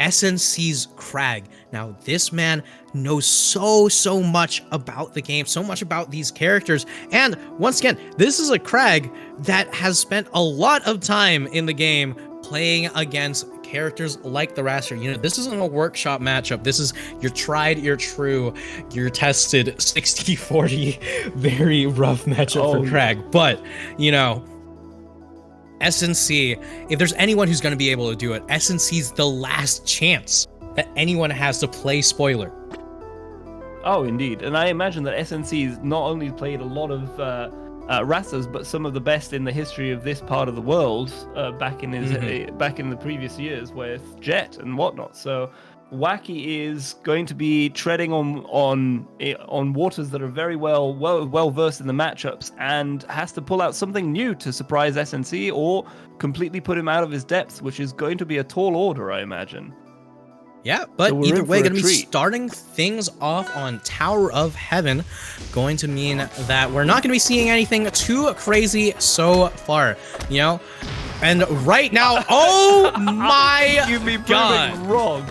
SNC's Crag. Now, this man knows so much about the game, so much about these characters. And once again, this is a Crag that has spent a lot of time in the game playing against characters like the Raster. You know, this isn't a workshop matchup. This is your tried, your true, your tested 60-40, very rough matchup for Crag. But, you know, SNC, if there's anyone who's going to be able to do it, SNC's the last chance that anyone has to play spoiler. Oh, indeed. And I imagine that SNC's not only played a lot of Rasters, but some of the best in the history of this part of the world back in the previous years with Jet and whatnot. So Wacky is going to be treading on waters that are very well versed in the matchups, and has to pull out something new to surprise SNC or completely put him out of his depth, which is going to be a tall order, I imagine. Yeah, but so either way, going to be starting things off on Tower of Heaven. Going to mean that we're not going to be seeing anything too crazy so far, you know? And right now, oh my You'd be God. wrong.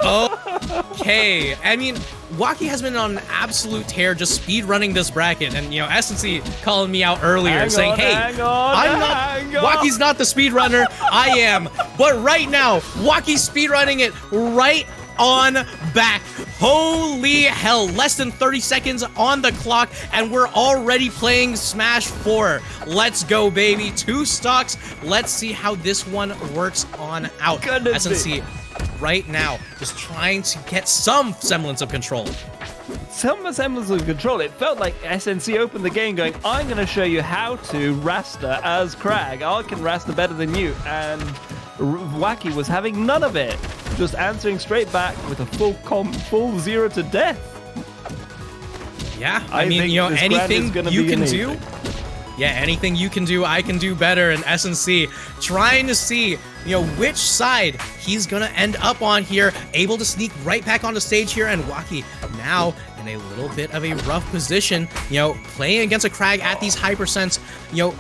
Okay, I mean, Waki has been on an absolute tear just speed running this bracket, and you know, SNC calling me out earlier saying, hey, Waki's not the speed runner, I am. But right now, Waki's speed running it right on back. Holy hell, less than 30 seconds on the clock, and we're already playing Smash 4. Let's go, baby. 2 stocks. Let's see how this one works on out. SNC right now just trying to get some semblance of control. Some semblance of control. It felt like SNC opened the game going, I'm going to show you how to Raster as Crag. I can Raster better than you. And Wacky was having none of it. Just answering straight back with a full 0 to death. Yeah, I mean, you know, anything you can do. Yeah, anything you can do, I can do better. And SNC trying to see, you know, which side he's going to end up on here. Able to sneak right back on the stage here. And Wacky now in a little bit of a rough position, you know, playing against a Crag at these high percents, you know,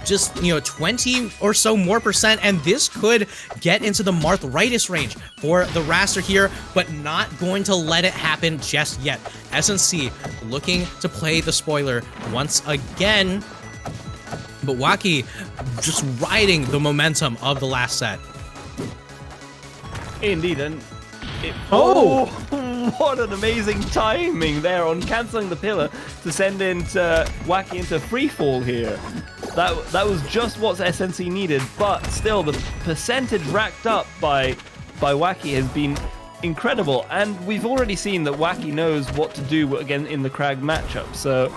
just, you know, 20 or so more percent, and this could get into the Marthritis range for the Raster here, but not going to let it happen just yet. SNC looking to play the spoiler once again, but Wacky just riding the momentum of the last set. Indeed, and oh, what an amazing timing there on cancelling the pillar to send into Wacky into free fall here. That was just what SNC needed, but still the percentage racked up by Wacky has been incredible, and we've already seen that Wacky knows what to do again in the Crag matchup. So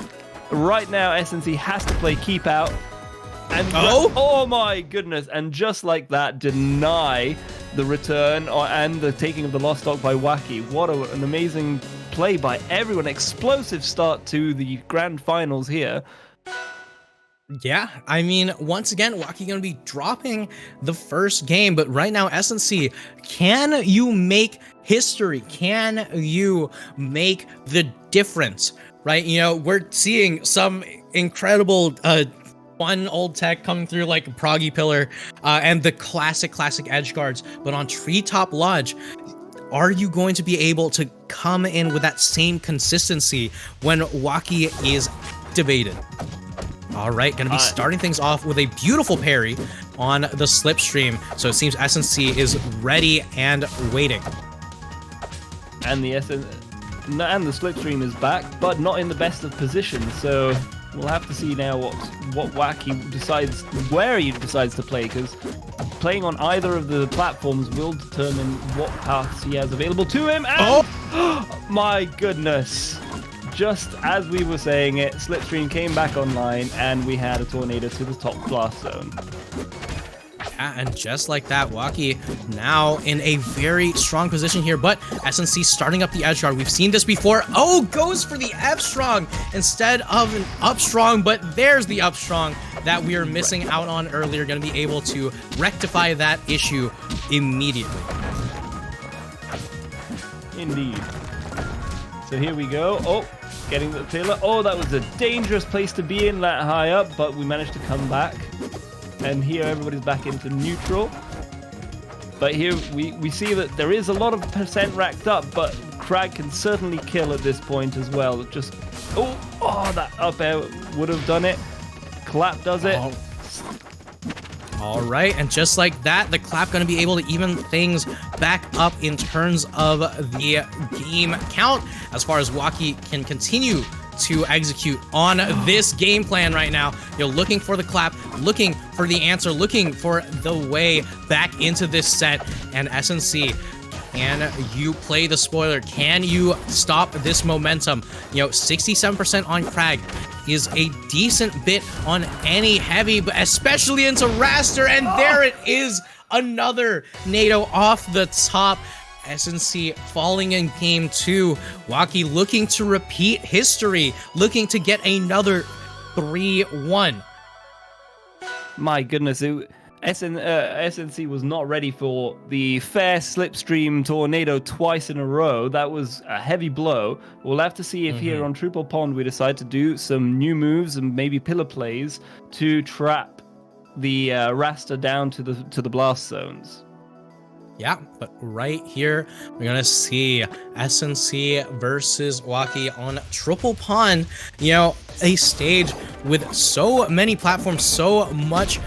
right now SNC has to play keep out, and oh my goodness, and just like that deny the return and the taking of the lost stock by Wacky. What an amazing play by everyone. Explosive start to the grand finals here. Yeah, I mean, once again, Wacky going to be dropping the first game, but right now, SNC, can you make history? Can you make the difference, right? You know, we're seeing some incredible fun old tech coming through like Proggy Pillar and the classic edge guards, but on Treetop Lodge, are you going to be able to come in with that same consistency when Wacky is activated? All right, going to be starting things off with a beautiful parry on the slipstream. So it seems SNC is ready and waiting. And the slipstream is back, but not in the best of positions. So we'll have to see now what Wacky decides, where he decides to play, because playing on either of the platforms will determine what paths he has available to him. And my goodness. Just as we were saying it, Slipstream came back online, and we had a tornado to the top blast zone. Yeah, and just like that, Wacky now in a very strong position here, but SNC starting up the edge guard. We've seen this before. Oh, goes for the F strong instead of an up strong, but there's the up strong that we are missing out on earlier. Going to be able to rectify that issue immediately. Indeed. So here we go. Oh, getting the pillar. Oh, that was a dangerous place to be in that high up, but we managed to come back. And here everybody's back into neutral. But here we see that there is a lot of percent racked up, but Crag can certainly kill at this point as well. Just, oh, that up air would have done it. Clap does it. All right, and just like that, the clap going to be able to even things back up in terms of the game count, as far as Waki can continue to execute on this game plan right now. You're looking for the clap, looking for the answer, looking for the way back into this set, and SNC, can you play the spoiler? Can you stop this momentum? 67% on Crag is a decent bit on any heavy, but especially into Raster, and there it is, another NATO off the top. SNC falling in game 2. Waki looking to repeat history, looking to get another 3-1. My goodness, SNC was not ready for the fair slipstream tornado twice in a row. That was a heavy blow. We'll have to see if here on Triple Pond we decide to do some new moves and maybe pillar plays to trap the Raster down to the blast zones. Yeah, but right here, we're going to see SNC versus Waki on Triple Pond. A stage with so many platforms, so much,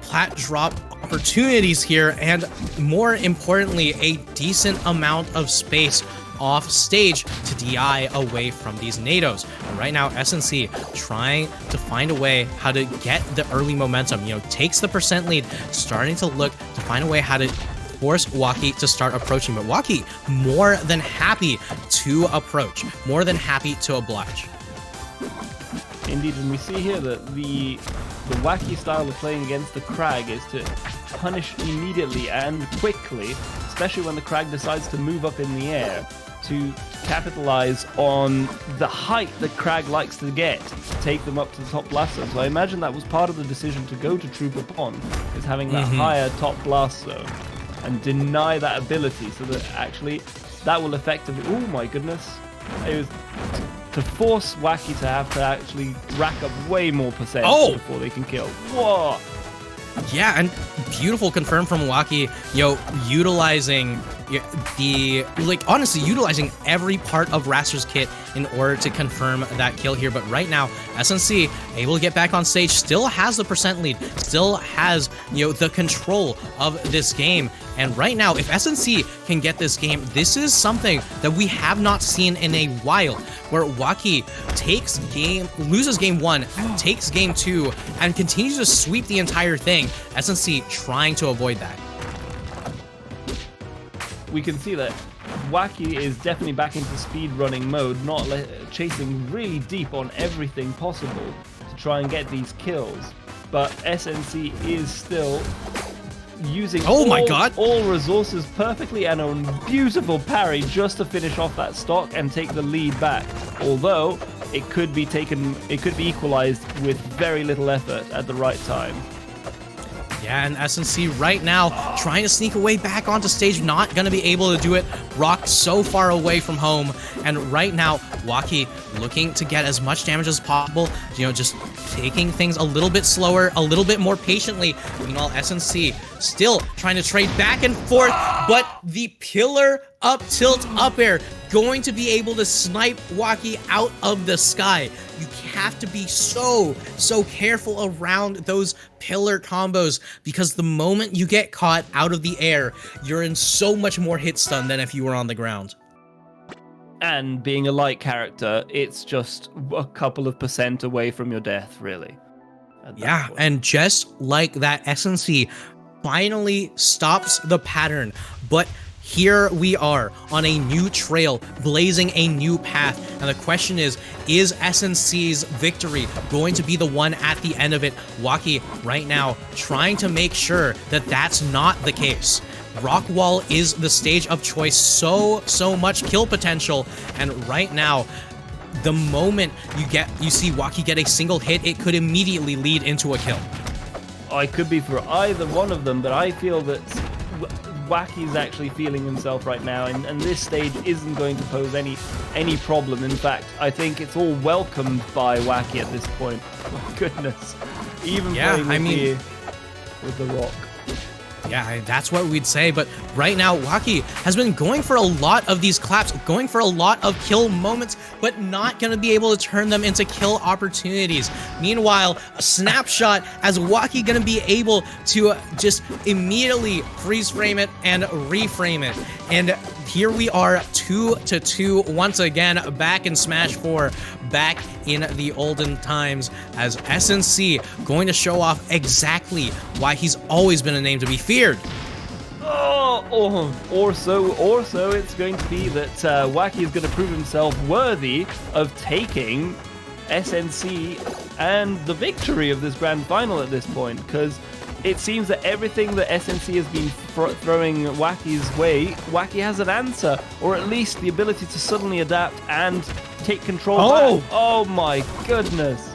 plat drop opportunities here, and more importantly, a decent amount of space off stage to DI away from these NATOs. And right now, SNC trying to find a way how to get the early momentum, takes the percent lead, starting to look to find a way how to force Waki to start approaching, but Waki more than happy to approach, more than happy to oblige. Indeed, and we see here that the Waki style of playing against the Crag is to punish immediately and quickly, especially when the Crag decides to move up in the air, to capitalize on the height that Crag likes to get, take them up to the top blast zone. So I imagine that was part of the decision to go to Trooper Pond, is having that higher top blast zone and deny that ability, so that actually that will effectively, oh my goodness, it was to force Waki to have to actually rack up way more percent before they can kill. Whoa! Yeah, and beautiful confirm from Waki, utilizing honestly, utilizing every part of Raster's kit in order to confirm that kill here. But right now, SNC able to get back on stage, still has the percent lead, still has, the control of this game. And right now, if SNC can get this game, this is something that we have not seen in a while, where Waki loses game 1, takes game 2, and continues to sweep the entire thing. SNC trying to avoid that. We can see that Waki is definitely back into speedrunning mode, not chasing really deep on everything possible to try and get these kills. But SNC is still using all resources perfectly, and a beautiful parry just to finish off that stock and take the lead back. Although it could be equalized with very little effort at the right time. Yeah, and SNC right now trying to sneak away back onto stage, not going to be able to do it. Rock so far away from home, and right now Waki looking to get as much damage as possible, just taking things a little bit slower, a little bit more patiently. Meanwhile, SNC still trying to trade back and forth, but the pillar up tilt up air going to be able to snipe Waki out of the sky. You have to be so careful around those pillar combos, because the moment you get caught out of the air, you're in so much more hit stun than if you were on the ground. And being a light character, it's just a couple of percent away from your death, really. Yeah, and just like that, SNC finally stops the pattern, but here we are on a new trail, blazing a new path, and the question is SNC's victory going to be the one at the end of it? Waki right now trying to make sure that that's not the case. Rockwall is the stage of choice, so much kill potential, and right now, the moment you see Waki get a single hit, it could immediately lead into a kill. I could be for either one of them, but I feel that Waki's actually feeling himself right now, and this stage isn't going to pose any problem. In fact, I think it's all welcomed by Waki at this point. Oh, goodness. Even playing with the rock. Yeah, that's what we'd say. But right now, Waki has been going for a lot of these claps, going for a lot of kill moments, but not going to be able to turn them into kill opportunities. Meanwhile, a snapshot as Waki going to be able to just immediately freeze frame it and reframe it. And here we are 2-2 once again, back in Smash 4, back in the olden times, as SNC going to show off exactly why he's always been a name to be feared. Or so it's going to be that Waki is going to prove himself worthy of taking SNC and the victory of this grand final at this point, because it seems that everything that SNC has been throwing Waki's way, Waki has an answer, or at least the ability to suddenly adapt and take control back. Oh my goodness.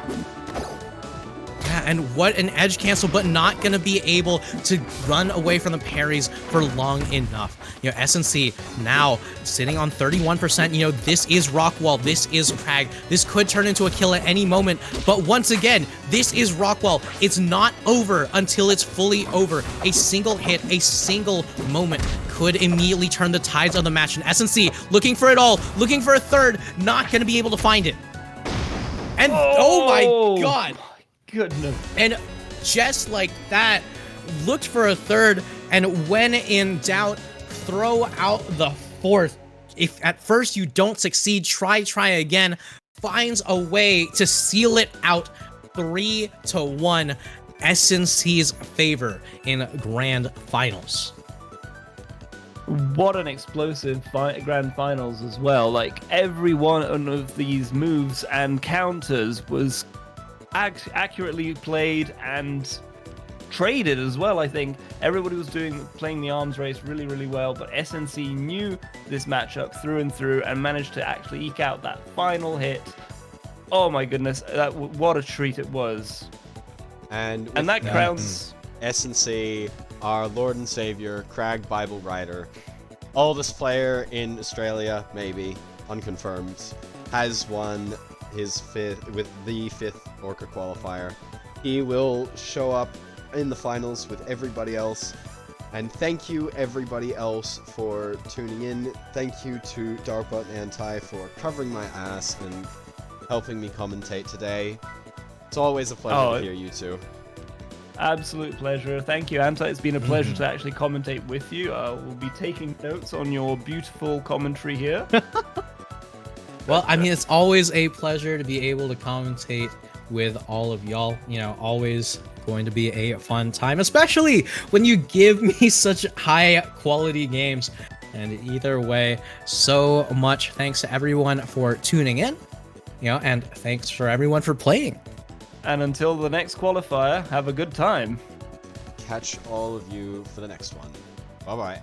Yeah, and what an edge cancel, but not going to be able to run away from the parries for long enough. You know, SNC now sitting on 31%. You know, this is Rockwall. This is Crag. This could turn into a kill at any moment. But once again, this is Rockwall. It's not over until it's fully over. A single hit, a single moment could immediately turn the tides of the match. And SNC looking for it all, looking for a third, not going to be able to find it. And oh my god. Goodness. And just like that, looked for a third, and when in doubt, throw out the fourth. If at first you don't succeed, try again. Finds a way to seal it out 3-1, SNC's favor in grand finals. What an explosive grand finals as well. Like, every one of these moves and counters was accurately played and traded as well. I think everybody was playing the arms race really well, but SNC knew this matchup through and through and managed to actually eke out that final hit. Oh my goodness, what a treat it was. And that crowns SNC, our Lord and Savior, Crag Bible Writer, oldest player in Australia, maybe unconfirmed, has won his the fifth Orca qualifier. He will show up in the finals with everybody else. And thank you everybody else for tuning in. Thank you to Darkbot and Anti for covering my ass and helping me commentate today. It's always a pleasure to hear you two. Absolute pleasure. Thank you, Anti. It's been a pleasure to actually commentate with you. We'll be taking notes on your beautiful commentary here. Well, I mean, it's always a pleasure to be able to commentate with all of y'all. You know, always going to be a fun time, especially when you give me such high quality games. And either way, so much thanks to everyone for tuning in, you know, and thanks for everyone for playing. And until the next qualifier, have a good time. Catch all of you for the next one. Bye-bye.